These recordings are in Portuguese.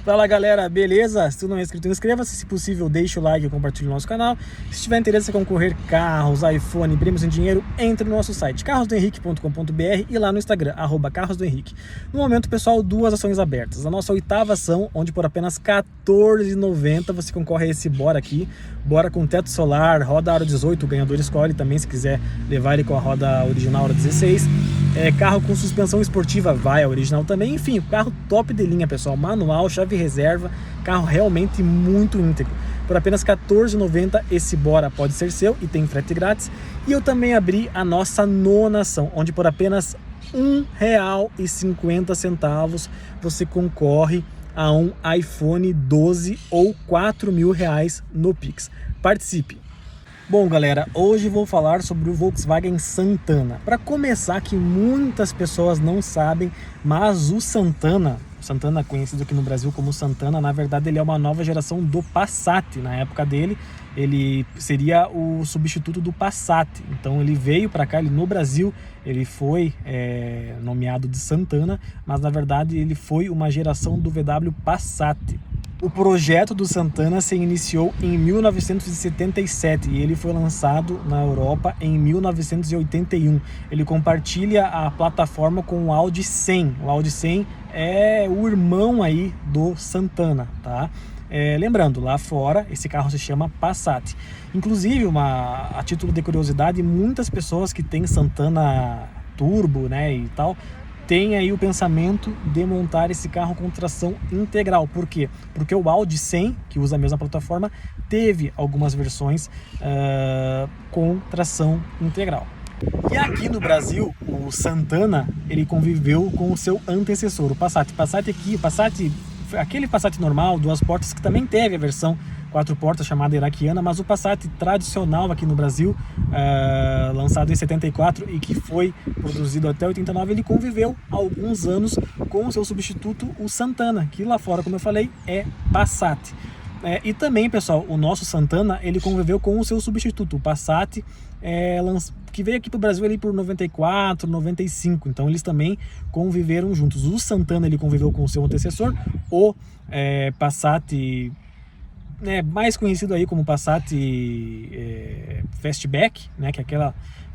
Fala galera, beleza? Se tu não é inscrito, inscreva-se, se possível deixa o like e compartilhe o nosso canal. Se tiver interesse em concorrer carros, iPhone, prêmios em dinheiro, entre no nosso site carrosdohenrique.com.br e lá no Instagram, @carrosdohenrique. No momento, pessoal, 2 ações abertas. A nossa 8ª ação, onde por apenas R$14,90 você concorre a esse Bora aqui. Bora com teto solar, roda aro 18, o ganhador escolhe também se quiser levar ele com a roda original aro 16. Carro com suspensão esportiva, vai a original também. Enfim, carro top de linha, pessoal, manual, chave reserva, carro realmente muito íntegro. Por apenas R$14,90 esse Bora pode ser seu e tem frete grátis. E eu também abri a nossa 9ª ação, onde por apenas R$1,50 você concorre a um iPhone 12 ou R$4.000 no Pix. Participe! Bom galera, hoje vou falar sobre o Volkswagen Santana. Para começar, que muitas pessoas não sabem, mas o Santana, conhecido aqui no Brasil como Santana, na verdade ele é uma nova geração do Passat. Na época dele, ele seria o substituto do Passat. Então ele veio para cá, no Brasil ele foi nomeado de Santana, mas na verdade ele foi uma geração do VW Passat. O projeto do Santana se iniciou em 1977 e ele foi lançado na Europa em 1981. Ele compartilha a plataforma com o Audi 100. O Audi 100 é o irmão aí do Santana, tá? Lembrando, lá fora esse carro se chama Passat. Inclusive, a título de curiosidade, muitas pessoas que têm Santana Turbo, né, e tal, tem aí o pensamento de montar esse carro com tração integral. Por quê? Porque o Audi 100, que usa a mesma plataforma, teve algumas versões com tração integral. E aqui no Brasil, o Santana, ele conviveu com o seu antecessor, o Passat. Aquele Passat normal, 2 portas, que também teve a versão 4 portas chamada iraquiana, mas o Passat tradicional aqui no Brasil, lançado em 74 e que foi produzido até 89, ele conviveu há alguns anos com o seu substituto, o Santana, que lá fora, como eu falei, é Passat. E também, pessoal, o nosso Santana, ele conviveu com o seu substituto, o Passat, que veio aqui para o Brasil ali por 94, 95, então eles também conviveram juntos. O Santana, ele conviveu com o seu antecessor, o Passat, mais conhecido aí como Passat Fastback, né, que é aquela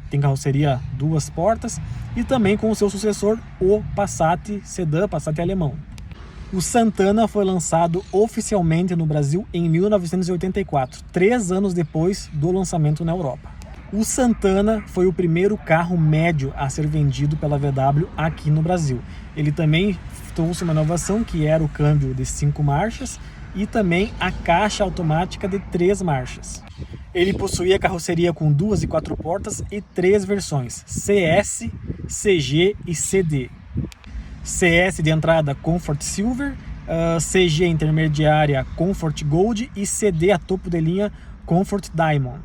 tem carroceria 2 portas, e também com o seu sucessor, o Passat Sedã, Passat alemão. O Santana foi lançado oficialmente no Brasil em 1984, 3 anos depois do lançamento na Europa. O Santana foi o primeiro carro médio a ser vendido pela VW aqui no Brasil. Ele também trouxe uma inovação, que era o câmbio de 5 marchas e também a caixa automática de 3 marchas. Ele possuía carroceria com 2 e 4 portas e 3 versões, CS, CG e CD. CS de entrada Comfort Silver, CG intermediária Comfort Gold e CD a topo de linha Comfort Diamond.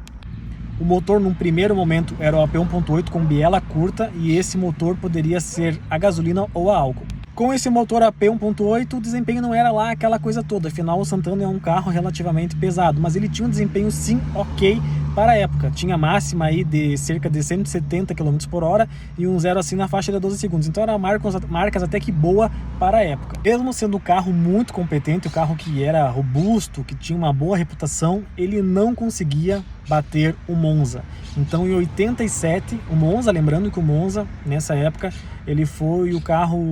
O motor, num primeiro momento, era o AP 1.8 com biela curta, e esse motor poderia ser a gasolina ou a álcool. Com esse motor AP 1.8, o desempenho não era lá aquela coisa toda, afinal o Santana é um carro relativamente pesado, mas ele tinha um desempenho sim ok para a época. Tinha máxima aí de cerca de 170 km por hora e um 0 assim na faixa de 12 segundos, então era marcas até que boa para a época. Mesmo sendo um carro muito competente, um carro que era robusto, que tinha uma boa reputação, ele não conseguia bater o Monza. Então em 87, o Monza, lembrando que o Monza nessa época ele foi um carro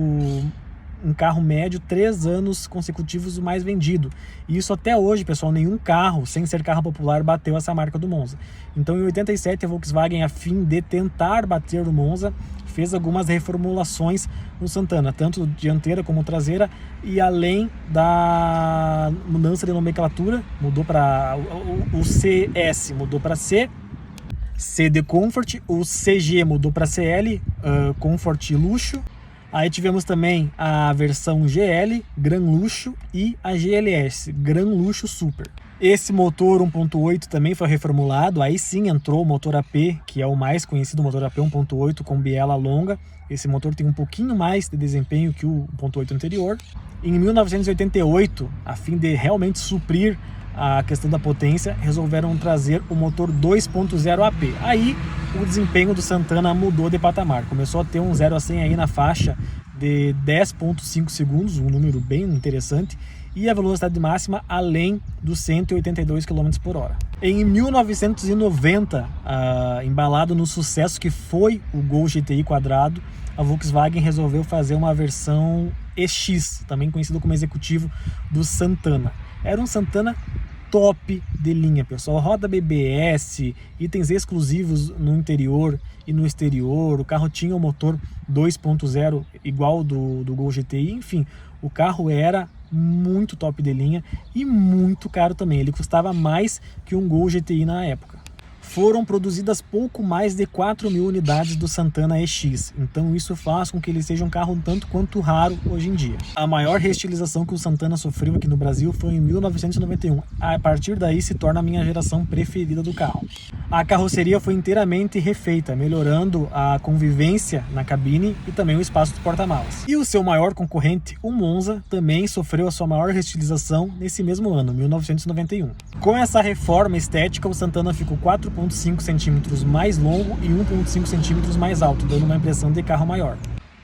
médio 3 anos consecutivos o mais vendido. E isso até hoje, pessoal, nenhum carro, sem ser carro popular, bateu essa marca do Monza. Então em 87 a Volkswagen, a fim de tentar bater o Monza, fez algumas reformulações no Santana, tanto dianteira como traseira, e além da mudança de nomenclatura, mudou para o CS, mudou para C de Comfort, o CG mudou para CL, Comfort Luxo. Aí tivemos também a versão GL, Gran Luxo, e a GLS, Gran Luxo Super. Esse motor 1.8 também foi reformulado, aí sim entrou o motor AP, que é o mais conhecido, o motor AP 1.8 com biela longa. Esse motor tem um pouquinho mais de desempenho que o 1.8 anterior. Em 1988, a fim de realmente suprir a questão da potência, resolveram trazer o motor 2.0 AP. Aí o desempenho do Santana mudou de patamar, começou a ter um 0 a 100 aí na faixa de 10.5 segundos, um número bem interessante, e a velocidade máxima além dos 182 km por hora. Em 1990, embalado no sucesso que foi o Gol GTI quadrado, a Volkswagen resolveu fazer uma versão EX, também conhecido como executivo do Santana. Era um Santana top de linha, pessoal. Roda BBS, itens exclusivos no interior e no exterior. O carro tinha um motor 2.0 igual do Gol GTI. Enfim, o carro era muito top de linha e muito caro também. Ele custava mais que um Gol GTI na época. Foram produzidas pouco mais de 4.000 unidades do Santana EX, então isso faz com que ele seja um carro um tanto quanto raro hoje em dia. A maior reestilização que o Santana sofreu aqui no Brasil foi em 1991, a partir daí se torna a minha geração preferida do carro. A carroceria foi inteiramente refeita, melhorando a convivência na cabine e também o espaço dos porta-malas. E o seu maior concorrente, o Monza, também sofreu a sua maior reestilização nesse mesmo ano, 1991. Com essa reforma estética, o Santana ficou 4,5 centímetros mais longo e 1,5 centímetros mais alto, dando uma impressão de carro maior.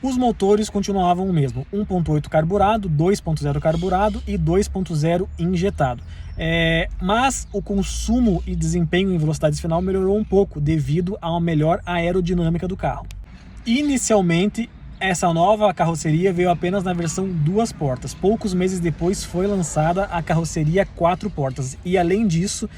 Os motores continuavam o mesmo, 1.8 carburado, 2.0 carburado e 2.0 injetado. Mas o consumo e desempenho em velocidades final melhorou um pouco devido a uma melhor aerodinâmica do carro. Inicialmente, essa nova carroceria veio apenas na versão 2 portas. Poucos meses depois foi lançada a carroceria 4 portas. E além disso,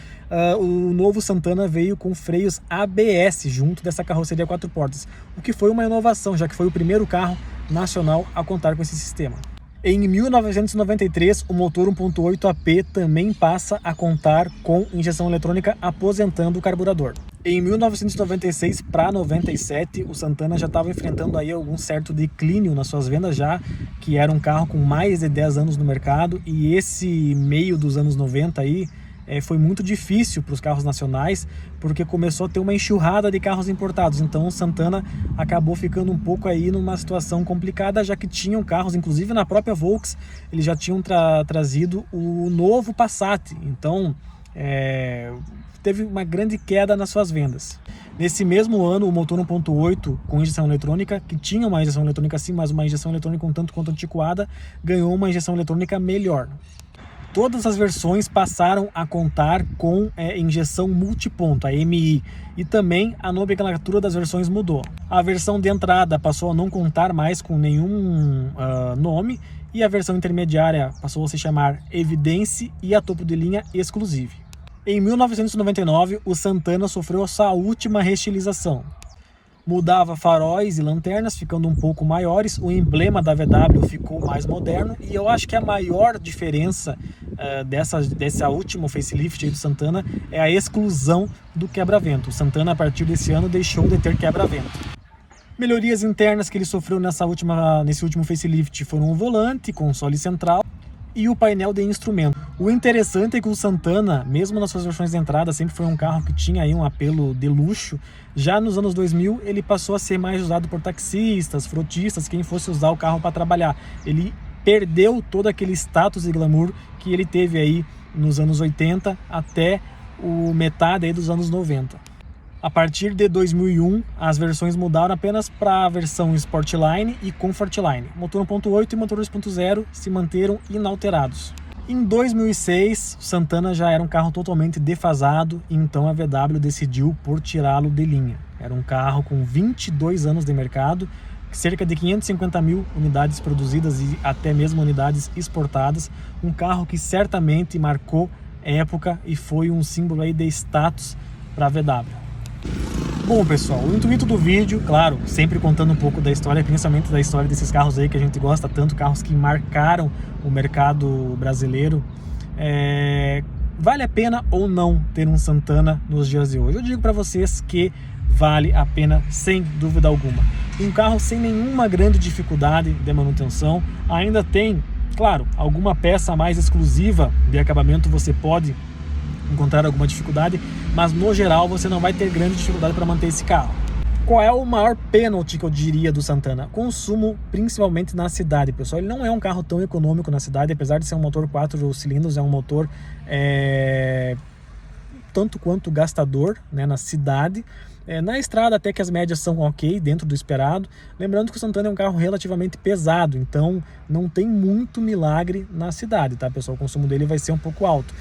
o novo Santana veio com freios ABS junto dessa carroceria 4 portas, o que foi uma inovação, já que foi o primeiro carro nacional a contar com esse sistema. Em 1993, o motor 1.8 AP também passa a contar com injeção eletrônica, aposentando o carburador. Em 1996 para 97, o Santana já estava enfrentando aí algum certo declínio nas suas vendas, já que era um carro com mais de 10 anos no mercado, e esse meio dos anos 90 aí foi muito difícil para os carros nacionais, porque começou a ter uma enxurrada de carros importados. Então o Santana acabou ficando um pouco aí numa situação complicada, já que tinham carros, inclusive na própria Volks, eles já tinham trazido o novo Passat. Então teve uma grande queda nas suas vendas. Nesse mesmo ano, o motor 1.8 com injeção eletrônica, que tinha uma injeção eletrônica sim, mas uma injeção eletrônica um tanto quanto antiquada, ganhou uma injeção eletrônica melhor. Todas as versões passaram a contar com injeção multiponto, a MI, e também a nomenclatura das versões mudou. A versão de entrada passou a não contar mais com nenhum nome, e a versão intermediária passou a se chamar Evidence e a topo de linha Exclusive. Em 1999, o Santana sofreu a sua última reestilização. Mudava faróis e lanternas, ficando um pouco maiores, o emblema da VW ficou mais moderno, e eu acho que a maior diferença dessa última facelift aí do Santana é a exclusão do quebra-vento. O Santana, a partir desse ano, deixou de ter quebra-vento. Melhorias internas que ele sofreu nesse último facelift foram o volante, console central e o painel de instrumento. O interessante é que o Santana, mesmo nas suas versões de entrada, sempre foi um carro que tinha aí um apelo de luxo. Já nos anos 2000, ele passou a ser mais usado por taxistas, frotistas, quem fosse usar o carro para trabalhar. Ele perdeu todo aquele status e glamour que ele teve aí nos anos 80 até metade aí dos anos 90. A partir de 2001, as versões mudaram apenas para a versão Sportline e Comfortline. Motor 1.8 e motor 2.0 se manteram inalterados. Em 2006, o Santana já era um carro totalmente defasado, e então a VW decidiu por tirá-lo de linha. Era um carro com 22 anos de mercado, cerca de 550 mil unidades produzidas e até mesmo unidades exportadas. Um carro que certamente marcou época e foi um símbolo aí de status para a VW. Bom, pessoal, o intuito do vídeo, claro, sempre contando um pouco da história, principalmente da história desses carros aí que a gente gosta tanto, carros que marcaram o mercado brasileiro. Vale a pena ou não ter um Santana nos dias de hoje? Eu digo para vocês que vale a pena, sem dúvida alguma. Um carro sem nenhuma grande dificuldade de manutenção, ainda tem, claro, alguma peça mais exclusiva de acabamento você pode encontrar alguma dificuldade, mas no geral você não vai ter grande dificuldade para manter esse carro. Qual é o maior pênalti que eu diria do Santana? Consumo, principalmente na cidade, pessoal. Ele não é um carro tão econômico na cidade, apesar de ser um motor 4 cilindros, é um motor tanto quanto gastador, né, na cidade. Na estrada até que as médias são ok, dentro do esperado. Lembrando que o Santana é um carro relativamente pesado, então não tem muito milagre na cidade, tá, pessoal? O consumo dele vai ser um pouco alto.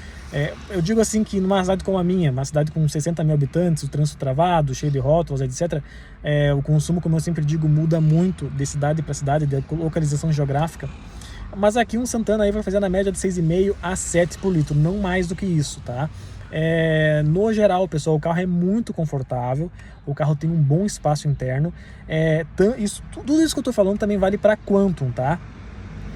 Eu digo assim que numa cidade como a minha, uma cidade com 60 mil habitantes, o trânsito travado, cheio de rótulos, etc., o consumo, como eu sempre digo, muda muito de cidade para cidade, de localização geográfica. Mas aqui um Santana aí vai fazer na média de 6,5 a 7 por litro, não mais do que isso, tá? No geral, pessoal, o carro é muito confortável, o carro tem um bom espaço interno. Tudo isso que eu tô falando também vale para Quantum, tá?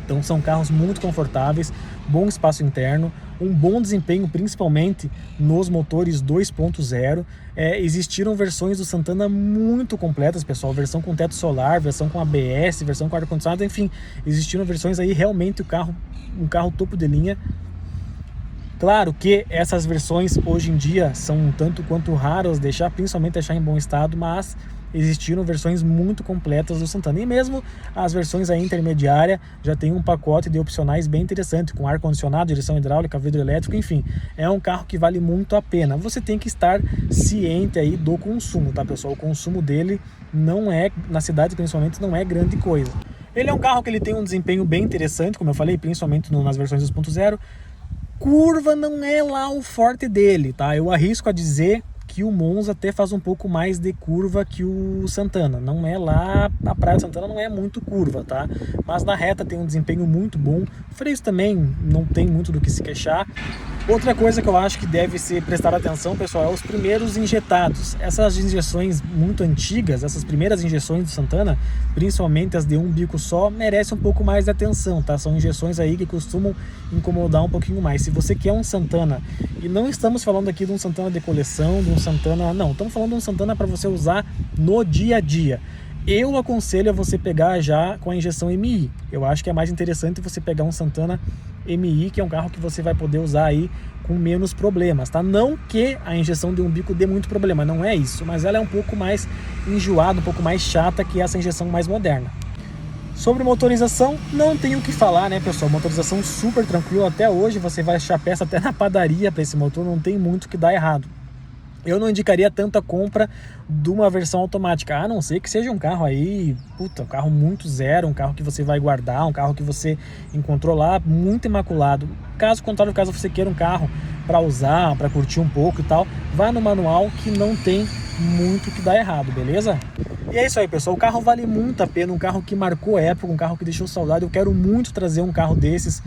Então são carros muito confortáveis, bom espaço interno, um bom desempenho principalmente nos motores 2.0. Existiram versões do Santana muito completas, pessoal, versão com teto solar, versão com ABS, versão com ar-condicionado, enfim, existiram versões aí realmente um carro topo de linha. Claro que essas versões hoje em dia são um tanto quanto raras principalmente deixar em bom estado, mas existiram versões muito completas do Santana. E mesmo as versões aí intermediária já tem um pacote de opcionais bem interessante, com ar-condicionado, direção hidráulica, vidro elétrico, enfim. É um carro que vale muito a pena. Você tem que estar ciente aí do consumo, tá, pessoal? O consumo dele na cidade principalmente, não é grande coisa. Ele é um carro que ele tem um desempenho bem interessante, como eu falei, principalmente nas versões 2.0. Curva não é lá o forte dele, tá? Eu arrisco a dizer que o Monza até faz um pouco mais de curva que o Santana. Não é lá, a Praia Santana não é muito curva, tá? Mas na reta tem um desempenho muito bom. Freios também não tem muito do que se queixar. Outra coisa que eu acho que deve ser prestar atenção, pessoal, é os primeiros injetados. Essas injeções muito antigas, essas primeiras injeções do Santana, principalmente as de um bico só, merecem um pouco mais de atenção, tá? São injeções aí que costumam incomodar um pouquinho mais. Se você quer um Santana, e não estamos falando aqui de um Santana de coleção, de um Santana... Não, estamos falando de um Santana para você usar no dia a dia. Eu aconselho a você pegar já com a injeção MI. Eu acho que é mais interessante você pegar um Santana MI, que é um carro que você vai poder usar aí com menos problemas, tá? Não que a injeção de um bico dê muito problema, não é isso, mas ela é um pouco mais enjoada, um pouco mais chata que essa injeção mais moderna. Sobre motorização, não tenho o que falar, né, pessoal? Motorização super tranquila, até hoje você vai achar peça até na padaria para esse motor, não tem muito que dar errado. Eu não indicaria tanto a compra de uma versão automática, a não ser que seja um carro aí, um carro muito zero, um carro que você vai guardar, um carro que você encontrou lá muito imaculado. Caso contrário, caso você queira um carro para usar, para curtir um pouco e tal, vá no manual que não tem muito que dar errado, beleza? E é isso aí, pessoal, o carro vale muito a pena, um carro que marcou época, um carro que deixou saudade. Eu quero muito trazer um carro desses,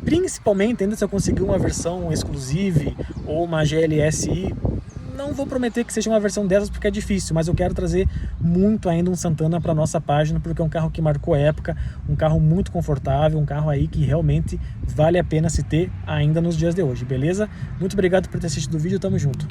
principalmente ainda se eu conseguir uma versão exclusive ou uma GLSI. Não vou prometer que seja uma versão dessas porque é difícil, mas eu quero trazer muito ainda um Santana para nossa página, porque é um carro que marcou época, um carro muito confortável, um carro aí que realmente vale a pena se ter ainda nos dias de hoje, beleza? Muito obrigado por ter assistido o vídeo, tamo junto!